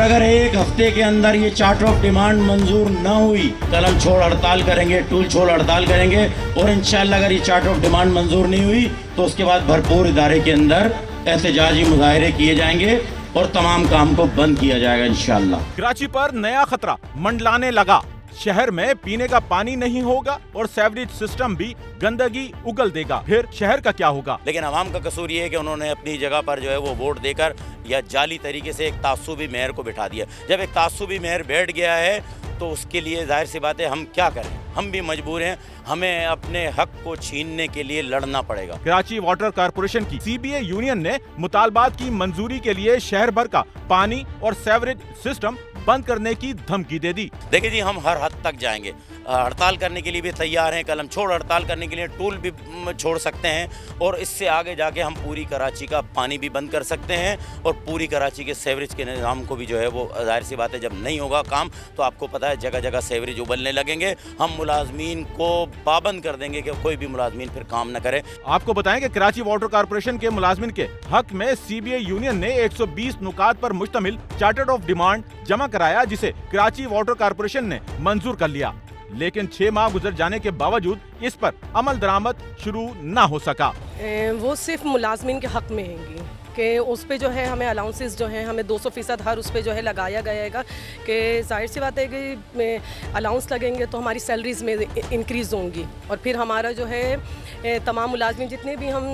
अगर एक हफ्ते के अंदर ये चार्टर ऑफ डिमांड मंजूर न हुई, कलम छोड़ हड़ताल करेंगे, टूल छोड़ हड़ताल करेंगे, और इंशाल्लाह अगर ये चार्टर ऑफ डिमांड मंजूर नहीं हुई तो उसके बाद भरपूर इदारे के अंदर एहतजाजी मुजाहरे किए जाएंगे और तमाम काम को बंद किया जाएगा इंशाल्लाह। कराची पर नया खतरा मंडलाने लगा। शहर में पीने का पानी नहीं होगा और सीवरेज सिस्टम भी गंदगी उगल देगा। फिर शहर का क्या होगा? लेकिन अवाम का कसूर ये है कि उन्होंने अपनी जगह पर जो है वो वोट देकर या जाली तरीके से एक तासुबी मेयर को बिठा दिया। जब एक तासुबी मेयर बैठ गया है तो उसके लिए जाहिर सी बात है हम क्या करें, हम भी मजबूर हैं, हमें अपने हक को छीनने के लिए लड़ना पड़ेगा। कराची वाटर कारपोरेशन की सीबीए यूनियन ने मुतालबात की मंजूरी के लिए शहर भर का पानी और सीवरेज सिस्टम बंद करने की धमकी दे दी। देखिए जी, हम हर हद तक जाएंगे, हड़ताल करने के लिए भी तैयार हैं, कलम छोड़ हड़ताल करने के लिए टूल भी छोड़ सकते हैं, और इससे आगे जाके हम पूरी कराची का पानी भी बंद कर सकते हैं और पूरी कराची के सीवरेज के निज़ाम को भी जो है वो जाहिर सी बात है जब नहीं होगा काम तो आपको पता है जगह जगह सीवरेज उबलने लगेंगे। हम मुलाजमीन को पाबंद कर देंगे कि कोई भी मुलाजमीन फिर काम न करे। आपको बताएं कि कराची वाटर कारपोरेशन के मुलाजमीन के हक में सीबीए यूनियन ने 120 नुकात पर मुश्तमिल चार्टर ऑफ डिमांड जमा कराया, जिसे कराची वाटर कारपोरेशन ने मंजूर कर लिया। लेकिन 6 माह गुजर जाने के बावजूद इस पर अमल दरामद शुरू न हो सका। वो सिर्फ मुलाजमीन के हक में हैंगी कि उस पे जो है हमें अलाउंसेस जो हैं हमें 200% हर उस पे जो है लगाया गया कि जाहिर सी बात है कि अलाउंस लगेंगे तो हमारी सैलरीज़ में इंक्रीज़ होंगी, और फिर हमारा जो है तमाम मुलाजमीन जितने भी हम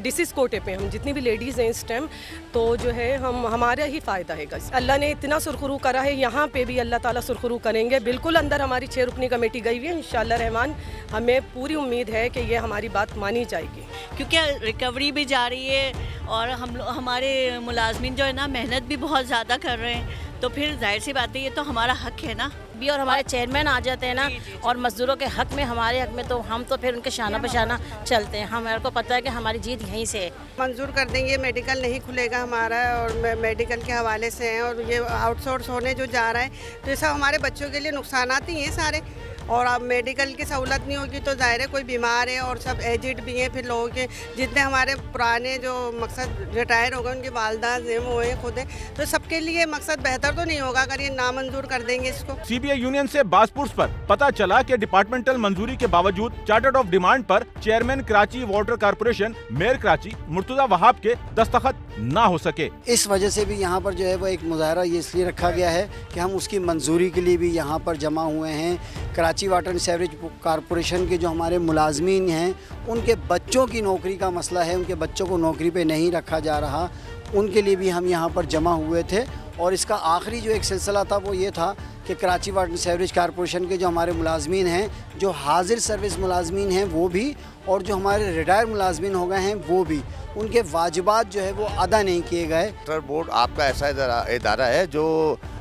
डिसीज़ कोटे पे हम जितनी भी लेडीज़ हैं इस टाइम तो जो है हमारा ही फ़ायदा है। अल्लाह ने इतना सुरखरू करा है, यहाँ पे भी अल्लाह ताला सुरखरू करेंगे। बिल्कुल अंदर हमारी 6 रुकनी कमेटी गई हुई है, इंशाअल्लाह रहमान हमें पूरी उम्मीद है कि ये हमारी बात मानी जाएगी, क्योंकि रिकवरी भी जा रही है और हमारे मुलाजमीन जो है ना मेहनत भी बहुत ज़्यादा कर रहे हैं, तो फिर जाहिर सी बात है ये तो हमारा हक है ना। भी और हमारे चेयरमैन आ जाते हैं ना और मजदूरों के हक में हमारे हक में तो हम तो फिर उनके शाना बशाना चलते हैं। हमें को पता है कि हमारी जीत यहीं से है। मंजूर कर देंगे, मेडिकल नहीं खुलेगा हमारा और मेडिकल के हवाले से हैं, और ये आउटसोर्स होने जो जा रहा है तो ये सब हमारे बच्चों के लिए नुकसानात ही हैं सारे। और अब मेडिकल की सहूलत नहीं होगी तो ज़ाहिर है कोई बीमार है और सब एजिड भी हैं, फिर लोगों के जितने हमारे पुराने जो मकसद रिटायर हो गए उनकी वालदा वो हैं खुद है, तो सबके लिए मकसद बेहतर तो नहीं होगा अगर ये नामंजूर कर देंगे इसको। सीबीए यूनियन से बासपुर्स पर पता चला कि डिपार्टमेंटल मंजूरी के बावजूद चार्टर ऑफ डिमांड पर chairman Karachi water corporation mayor Karachi Murtaza Wahab के दस्तखत ना हो सके। इस वजह से भी यहाँ पर जो है वो एक मुजाहरा ये इसलिए रखा गया है कि हम उसकी मंजूरी के लिए भी यहाँ पर जमा हुए हैं। Karachi water and sewerage corporation के जो हमारे मुलाजमीन हैं उनके बच्चों की नौकरी का मसला है, उनके बच्चों को नौकरी पे नहीं रखा जा रहा, उनके लिए भी हम यहाँ पर जमा हुए थे। और इसका आखिरी जो एक सिलसिला था वो ये था कि Karachi water and sewerage corporation के जो हमारे मुलाजमीन हैं, जो हाजिर सर्विस मुलाजमीन हैं वो भी, और जो हमारे रिटायर मुलाजमीन हो गए हैं वो भी, उनके वाजिबात जो है वो अदा नहीं किए गए। वाटर बोर्ड आपका ऐसा इदारा है जो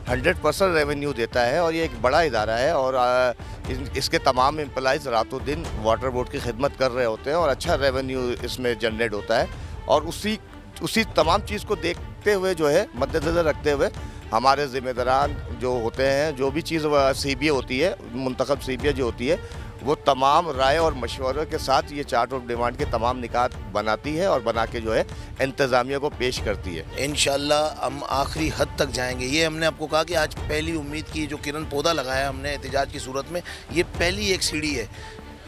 100% रेवेन्यू देता है और ये एक बड़ा इदारा है और इसके तमाम एम्प्लॉइज़ रातों दिन वाटर बोर्ड की खिदमत कर रहे होते हैं और अच्छा रेवेन्यू इसमें जनरेट होता है। और उसी तमाम चीज़ को देखते हुए जो है मद्देनज़र रखते हुए हमारे ज़िम्मेदारान जो होते हैं, जो भी चीज़ सीबीए होती है, मुंतखब सीबीए जो होती है, वो तमाम राय और मशवरे के साथ ये चार्ट ऑफ डिमांड के तमाम निकात बनाती है और बना के जो है इंतज़ामिया को पेश करती है। इंशाल्लाह हम आखिरी हद तक जाएंगे। ये हमने आपको कहा कि आज पहली उम्मीद की जो किरण पौधा लगाया हमने एहतजाज की सूरत में, ये पहली एक सीढ़ी है।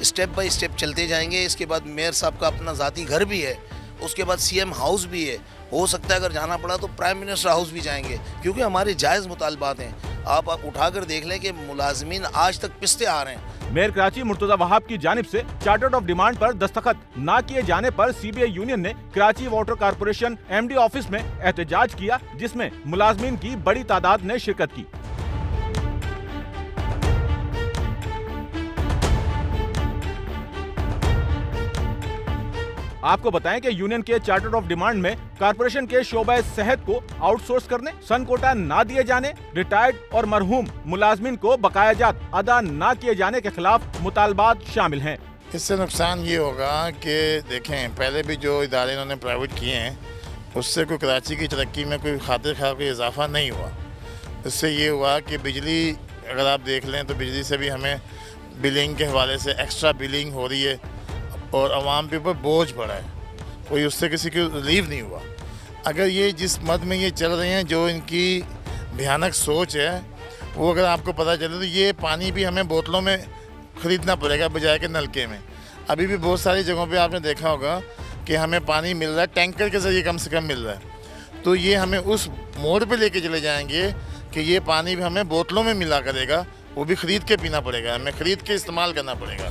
स्टेप बाय स्टेप चलते जाएंगे। इसके बाद मेयर साहब का अपना ज़ाती घर भी है, उसके बाद सीएम हाउस भी है, हो सकता है अगर जाना पड़ा तो प्राइम मिनिस्टर हाउस भी जाएंगे, क्योंकि हमारे जायज़ मुतालबात हैं। आप उठाकर देख लें कि मुलाजमीन आज तक पिसते आ रहे हैं। मेयर कराची मुर्तजा वहाब की जानिब से चार्टर ऑफ डिमांड पर दस्तखत ना किए जाने पर सीबीए यूनियन ने Karachi water corporation MD office में एहतजाज किया, जिसमें मुलाजमीन की बड़ी तादाद ने शिरकत की। आपको बताएं कि यूनियन के चार्टर ऑफ डिमांड में कारपोरेशन के शोबा सेहत को आउटसोर्स करने, सन कोटा ना दिए जाने, रिटायर्ड और मरहूम मुलाजमीन को बकायाजात अदा ना किए जाने के खिलाफ मुतालबात शामिल हैं। इससे नुकसान ये होगा कि देखें, पहले भी जो इदारे इन्होंने प्राइवेट किए हैं उससे कोई कराची की तरक्की में कोई खातिर खा कोई इजाफा नहीं हुआ। इससे ये हुआ कि बिजली अगर आप देख लें तो बिजली से भी हमें बिलिंग के हवाले से एक्स्ट्रा बिलिंग हो रही है और आवाम पे ऊपर बोझ पड़ा है, कोई उससे किसी को रिलीफ नहीं हुआ। अगर ये जिस मद में ये चल रहे हैं, जो इनकी भयानक सोच है, वो अगर आपको पता चले तो ये पानी भी हमें बोतलों में ख़रीदना पड़ेगा बजाय के नलके में। अभी भी बहुत सारी जगहों पे आपने देखा होगा कि हमें पानी मिल रहा है टैंकर के ज़रिए, कम से कम मिल रहा है। तो ये हमें उस मोड़ पे लेके चले जाएंगे कि ये पानी भी हमें बोतलों में मिला करेगा, वो भी ख़रीद के पीना पड़ेगा, हमें ख़रीद के इस्तेमाल करना पड़ेगा।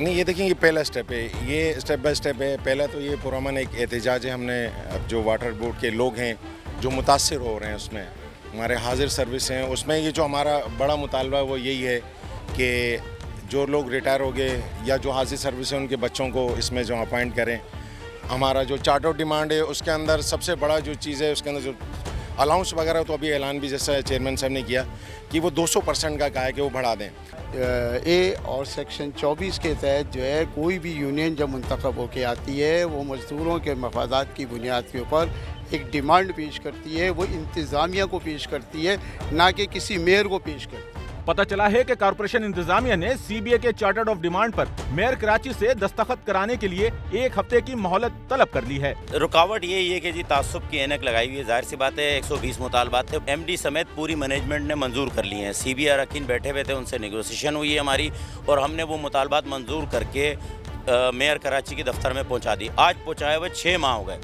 नहीं, ये देखिए, ये पहला स्टेप है, ये स्टेप बाय स्टेप है। पहला तो ये पुरअमन एक एहतजाज है, हमने अब जो वाटर बोर्ड के लोग हैं जो मुतासिर हो रहे हैं उसमें, हमारे हाजिर सर्विस हैं उसमें, ये जो हमारा बड़ा मुतालबा वो यही है कि जो लोग रिटायर हो गए या जो हाजिर सर्विस हैं उनके बच्चों को इसमें जो अपॉइंट करें। हमारा जो चार्ट ऑफ डिमांड है उसके अंदर सबसे बड़ा जो चीज़ है उसके अंदर जो अलाउंस वगैरह, तो अभी ऐलान भी जैसा चेयरमैन साहब ने किया कि वो 200% का कहा है कि वो बढ़ा दें। ए और सेक्शन 24 के तहत जो है कोई भी यूनियन जब मुंतखब होकर आती है वो मज़दूरों के मफादात की बुनियाद के ऊपर एक डिमांड पेश करती है, वो इंतज़ामिया को पेश करती है, ना कि किसी मेयर को पेश करती है। पता चला है कि कारपोरेशन इंतजामिया ने सीबीए के चार्टर्ड ऑफ डिमांड पर मेयर कराची से दस्तखत कराने के लिए 1 हफ्ते की मोहलत तलब कर ली है। रुकावट यही है कि जी तासुब की ऐनक लगाई हुई है, जाहिर सी बात है 120 मुतालबात थे, एमडी समेत पूरी मैनेजमेंट ने मंजूर कर लिए हैं। सीबीआई अरकान बैठे हुए थे, उनसे नेगोशिएशन हुई है हमारी और हमने वो मुतालबात मंजूर करके मेयर कराची के दफ्तर में पहुँचा दी। आज पहुँचाए हुए 6 माह हो गए,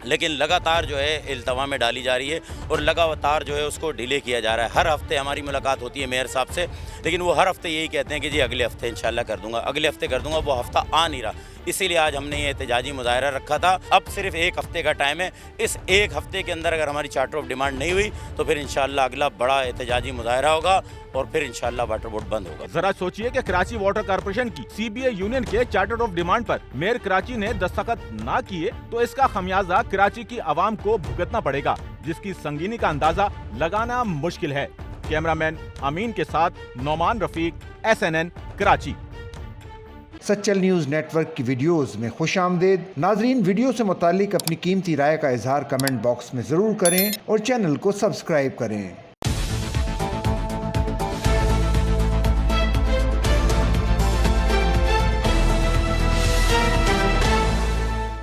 लेकिन लगातार जो है इल्तवा में डाली जा रही है और लगातार जो है उसको डिले किया जा रहा है। हर हफ्ते हमारी मुलाकात होती है मेयर साहब से, लेकिन वो हर हफ्ते यही कहते हैं कि जी अगले हफ्ते इंशाल्लाह कर दूंगा, अगले हफ्ते कर दूंगा, वो हफ्ता आ नहीं रहा। इसीलिए आज हमने ये एहतजाजी मुजाहरा रखा था। अब सिर्फ 1 हफ्ते का टाइम है, इस 1 हफ्ते के अंदर अगर हमारी चार्टर ऑफ डिमांड नहीं हुई तो फिर इंशाल्लाह अगला बड़ा एहतजाजी मुजाहरा होगा और फिर इंशाल्लाह वाटर बोर्ड बंद होगा। जरा सोचिए कि कराची वाटर कारपोरेशन की सीबीआई यूनियन के चार्टर्ड ऑफ डिमांड पर मेयर कराची ने दस्तखत ना किए तो इसका खमियाजा कराची की आवाम को भुगतना पड़ेगा, जिसकी संगीनी का अंदाजा लगाना मुश्किल है। कैमरामैन अमीन के साथ Nauman Rafiq, SNN Karachi. Sachal news network की वीडियोस में खुशामदीद। नाजरीन, वीडियो से मुतालिक अपनी कीमती राय का इजहार कमेंट बॉक्स में ज़रूर करें और चैनल को सब्सक्राइब करें।